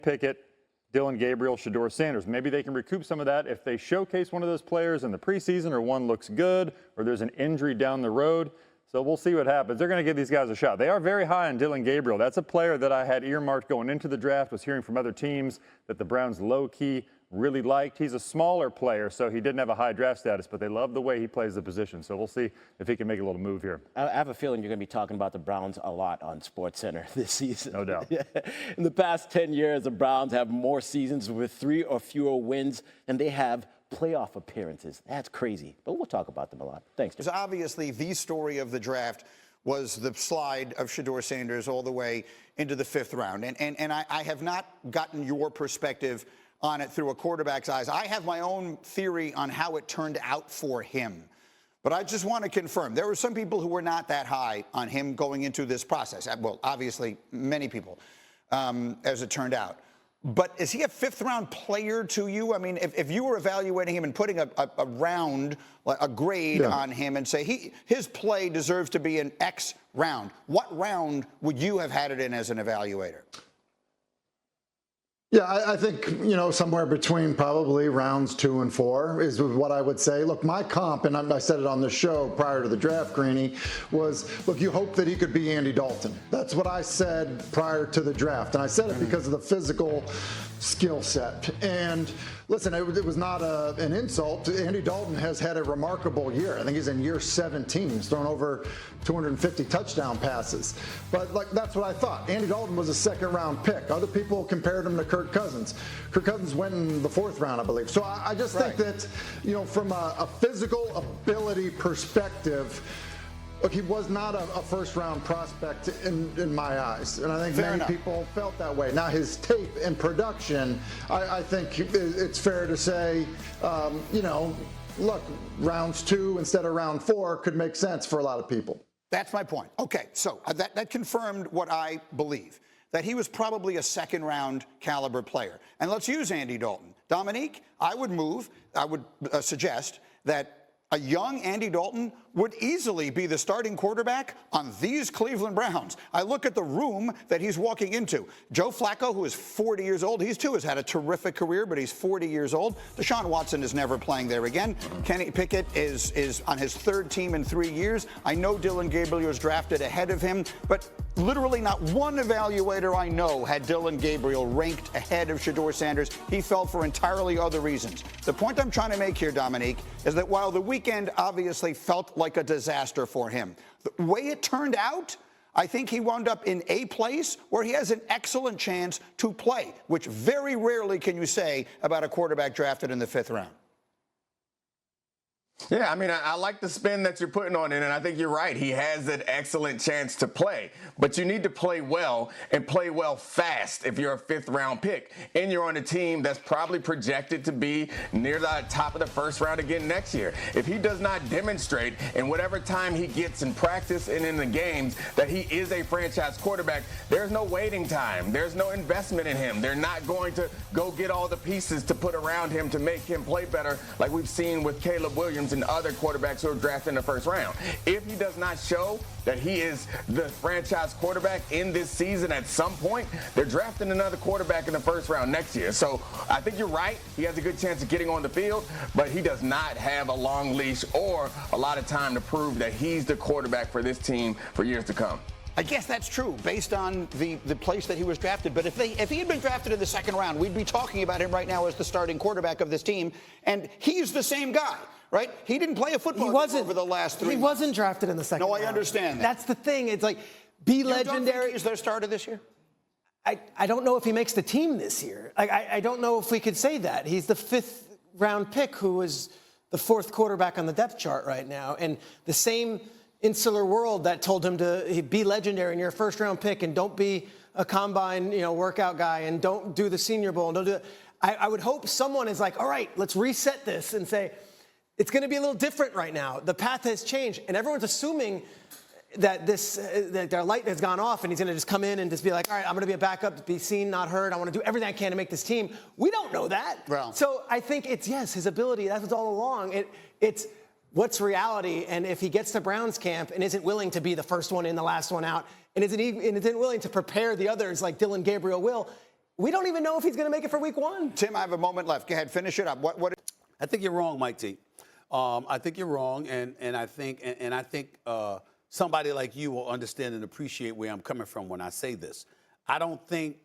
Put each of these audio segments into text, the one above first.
Pickett, Dylan Gabriel, Shedeur Sanders. Maybe they can recoup some of that if they showcase one of those players in the preseason, or one looks good, or there's an injury down the road. So we'll see what happens. They're going to give these guys a shot. They are very high on Dylan Gabriel. That's a player that I had earmarked going into the draft, was hearing from other teams that the Browns low-key really liked. He's a smaller player, so he didn't have a high draft status, but they love the way he plays the position. So we'll see if he can make a little move here. I have a feeling you're going to be talking about the Browns a lot on SportsCenter this season. No doubt. In the past 10 years, the Browns have more seasons with 3 or fewer wins than they have playoff appearances. That's crazy, but we'll talk about them a lot. Thanks. Because obviously the story of the draft was the slide of Shedeur Sanders all the way into the 5th round. And I have not gotten your perspective on it through a quarterback's eyes. I have my own theory on how it turned out for him. But I just want to confirm, there were some people who were not that high on him going into this process. Well, obviously, many people, as it turned out. But is he a 5th-round player to you? I mean, if you were evaluating him and putting a round, a grade on him and say his play deserves to be an X round, what round would you have had it in as an evaluator? Yeah, I think, somewhere between probably rounds 2 and 4 is what I would say. Look, my comp, and I said it on the show prior to the draft, Greeny, was, look, you hope that he could be Andy Dalton. That's what I said prior to the draft. And I said it because of the physical skill set. And listen, it was not an insult. Andy Dalton has had a remarkable year. I think he's in year 17. He's thrown over 250 touchdown passes. But that's what I thought. Andy Dalton was a 2nd-round pick. Other people compared him to Kirk Cousins. Kirk Cousins went in the 4th round, I believe. So I just think that, from a physical ability perspective, look, he was not a 1st-round prospect in my eyes, and I think many people felt that way. Now, his tape and production, I think it's fair to say, look, rounds 2 instead of round 4 could make sense for a lot of people. That's my point. Okay, so that confirmed what I believe, that he was probably a 2nd-round caliber player. And let's use Andy Dalton. Dominique, I would suggest that a young Andy Dalton would easily be the starting quarterback on these Cleveland Browns. I look at the room that he's walking into. Joe Flacco, who is 40 years old, he too has had a terrific career, but he's 40 years old. Deshaun Watson is never playing there again. Kenny Pickett is on his 3rd team in 3 years. I know Dylan Gabriel was drafted ahead of him, but literally not one evaluator I know had Dylan Gabriel ranked ahead of Shedeur Sanders. He fell for entirely other reasons. The point I'm trying to make here, Dominique, is that while the weekend obviously felt like a disaster for him, the way it turned out, I think he wound up in a place where he has an excellent chance to play, which very rarely can you say about a quarterback drafted in the 5th round. Yeah, I mean, I like the spin that you're putting on it, and I think you're right. He has an excellent chance to play, but you need to play well and play well fast if you're a 5th-round pick, and you're on a team that's probably projected to be near the top of the 1st round again next year. If he does not demonstrate in whatever time he gets in practice and in the games that he is a franchise quarterback, there's no waiting time. There's no investment in him. They're not going to go get all the pieces to put around him to make him play better like we've seen with Caleb Williams and other quarterbacks who are drafted in the 1st round. If he does not show that he is the franchise quarterback in this season at some point, they're drafting another quarterback in the 1st round next year. So I think you're right. He has a good chance of getting on the field, but he does not have a long leash or a lot of time to prove that he's the quarterback for this team for years to come. I guess that's true based on the place that he was drafted. But if he had been drafted in the 2nd round, we'd be talking about him right now as the starting quarterback of this team. And he's the same guy, right? He didn't play a football game over the last 3 months. He wasn't drafted in the 2nd round. No, I understand that. That's the thing. It's like, be legendary. Is their starter this year? I don't know if he makes the team this year. I don't know if we could say that. He's the 5th-round pick who was the 4th quarterback on the depth chart right now. And the same insular world that told him to be legendary and you're a 1st-round pick and don't be a combine, workout guy and don't do the Senior Bowl and don't do it. I would hope someone is like, all right, let's reset this and say, it's going to be a little different right now. The path has changed. And everyone's assuming that that their light has gone off and he's going to just come in and just be like, all right, I'm going to be a backup, be seen, not heard. I want to do everything I can to make this team. We don't know that. Well. So I think it's, yes, his ability. That was all along. It's what's reality. And if he gets to Browns camp and isn't willing to be the first one in, the last one out, and isn't willing to prepare the others like Dylan Gabriel will, We don't even know if he's going to make it for week 1. Tim, I have a moment left. Go ahead, finish it up. What? I think you're wrong, Mike T. I think you're wrong, and I think somebody like you will understand and appreciate where I'm coming from when I say this. I don't think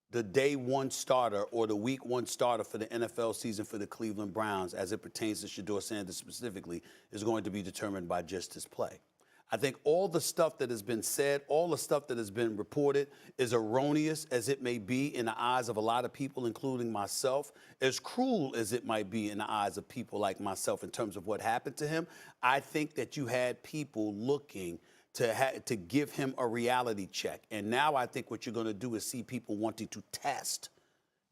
the day 1 starter or the week 1 starter for the NFL season for the Cleveland Browns, as it pertains to Shedeur Sanders specifically, is going to be determined by just his play. I think all the stuff that has been said, all the stuff that has been reported is erroneous as it may be in the eyes of a lot of people, including myself, as cruel as it might be in the eyes of people like myself in terms of what happened to him. I think that you had people looking to give him a reality check. And now I think what you're going to do is see people wanting to test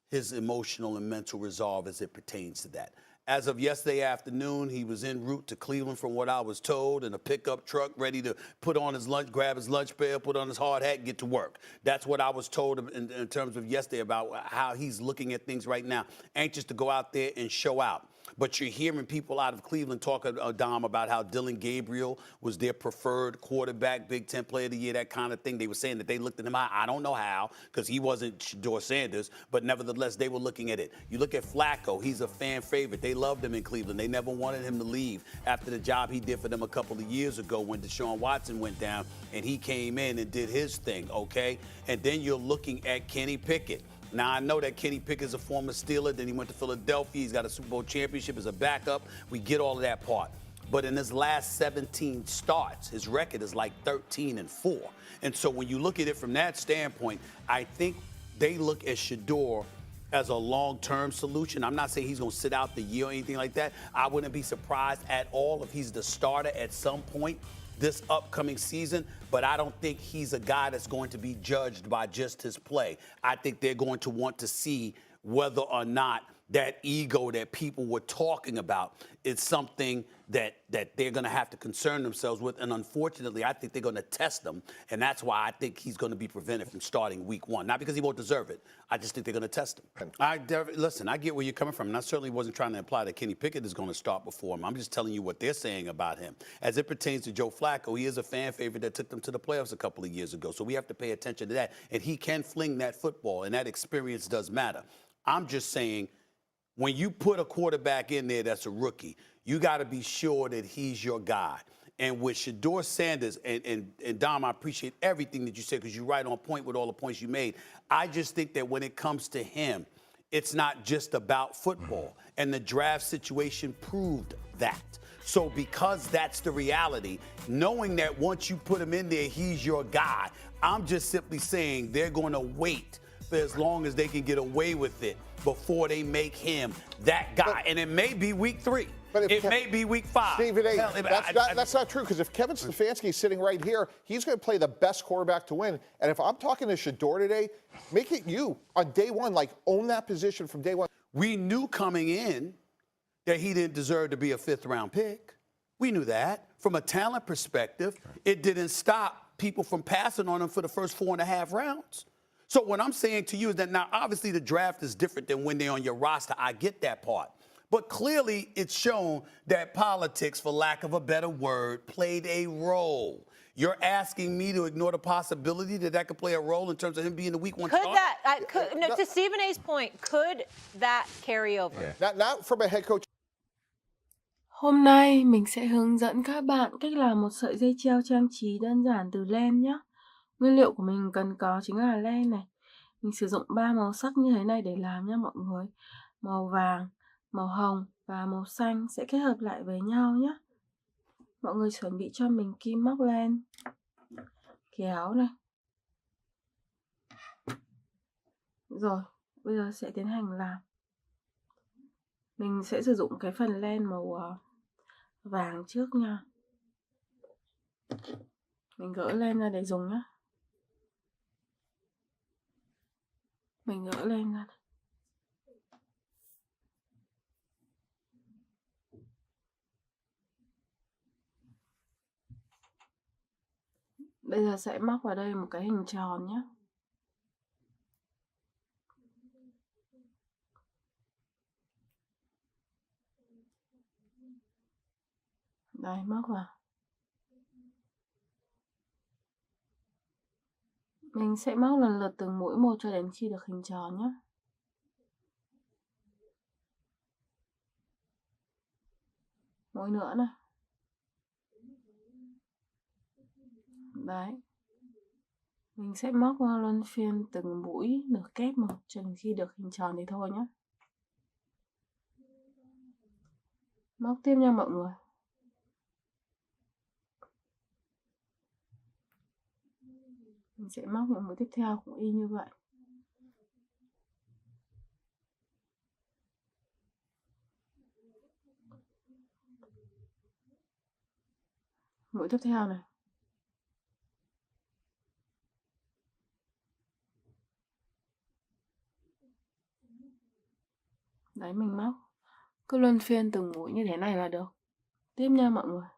his emotional and mental resolve as it pertains to that. As of yesterday afternoon, he was en route to Cleveland from what I was told in a pickup truck, ready to put on his lunch, grab his lunch pail, put on his hard hat, and get to work. That's what I was told in terms of yesterday about how he's looking at things right now, anxious to go out there and show out. But you're hearing people out of Cleveland talk, Dom, about how Dylan Gabriel was their preferred quarterback, Big Ten Player of the Year, that kind of thing. They were saying that they looked at him. I don't know how, because he wasn't Shedeur Sanders, but nevertheless, they were looking at it. You look at Flacco. He's a fan favorite. They loved him in Cleveland. They never wanted him to leave after the job he did for them a couple of years ago when Deshaun Watson went down, and he came in and did his thing, okay? And then you're looking at Kenny Pickett. Now, I know that Kenny Pickett is a former Steeler. Then he went to Philadelphia. He's got a Super Bowl championship as a backup. We get all of that part. But in his last 17 starts, his record is like 13-4. And so when you look at it from that standpoint, I think they look at Shedeur as a long-term solution. I'm not saying he's going to sit out the year or anything like that. I wouldn't be surprised at all if he's the starter at some point this upcoming season, but I don't think he's a guy that's going to be judged by just his play. I think they're going to want to see whether or not that ego that people were talking about is something that they're going to have to concern themselves with. And unfortunately, I think they're going to test them. And that's why I think he's going to be prevented from starting week 1. Not because he won't deserve it. I just think they're going to test him. Listen, I get where you're coming from. And I certainly wasn't trying to imply that Kenny Pickett is going to start before him. I'm just telling you what they're saying about him. As it pertains to Joe Flacco, he is a fan favorite that took them to the playoffs a couple of years ago. So we have to pay attention to that. And he can fling that football, and that experience does matter. I'm just saying, when you put a quarterback in there that's a rookie, you got to be sure that he's your guy. And with Shedeur Sanders, and Dom, I appreciate everything that you said because you're right on point with all the points you made. I just think that when it comes to him, it's not just about football. And the draft situation proved that. So because that's the reality, knowing that once you put him in there, he's your guy, I'm just simply saying they're going to wait for as long as they can get away with it before they make him that guy. And it may be week 3. But it may be week 5. Stephen A., that's not true, because if Kevin Stefanski is sitting right here, he's going to play the best quarterback to win. And if I'm talking to Shedeur today, make it you on day 1, like own that position from day 1. We knew coming in that he didn't deserve to be a 5th-round pick. We knew that. From a talent perspective, it didn't stop people from passing on him for the first 4.5 rounds. So what I'm saying to you is that now, obviously, the draft is different than when they're on your roster. I get that part. But clearly, it's shown that politics, for lack of a better word, played a role. You're asking me to ignore the possibility that that could play a role in terms of him being the week 1 Could starter? that, to Stephen A's point, could that carry over? Yeah. Not from a head coach. Hôm nay mình sẽ hướng dẫn các bạn cách làm một sợi dây treo trang trí đơn giản từ len nhé. Nguyên liệu của mình cần có chính là len này. Mình sử dụng 3 màu sắc như thế này để làm nhé mọi người. Màu vàng, màu hồng và màu xanh sẽ kết hợp lại với nhau nhé. Mọi người chuẩn bị cho mình kim móc len, kéo này. Rồi, bây giờ sẽ tiến hành làm. Mình sẽ sử dụng cái phần len màu vàng trước nha. Mình gỡ len ra để dùng nhé. Mình gỡ len ra. Bây giờ sẽ móc vào đây một cái hình tròn nhé. Đây, móc vào. Mình sẽ móc lần lượt từng mũi một cho đến khi được hình tròn nhé. Mũi nữa này. Đấy. Mình sẽ móc luân phiên từng mũi nửa kép một cho đến khi được hình tròn thì thôi nhé. Móc tiếp nha mọi người. Mình sẽ móc những mũi tiếp theo cũng y như vậy. Mũi tiếp theo này. Đấy, mình móc cứ luân phiên từng mũi như thế này là được. Tiếp nha mọi người.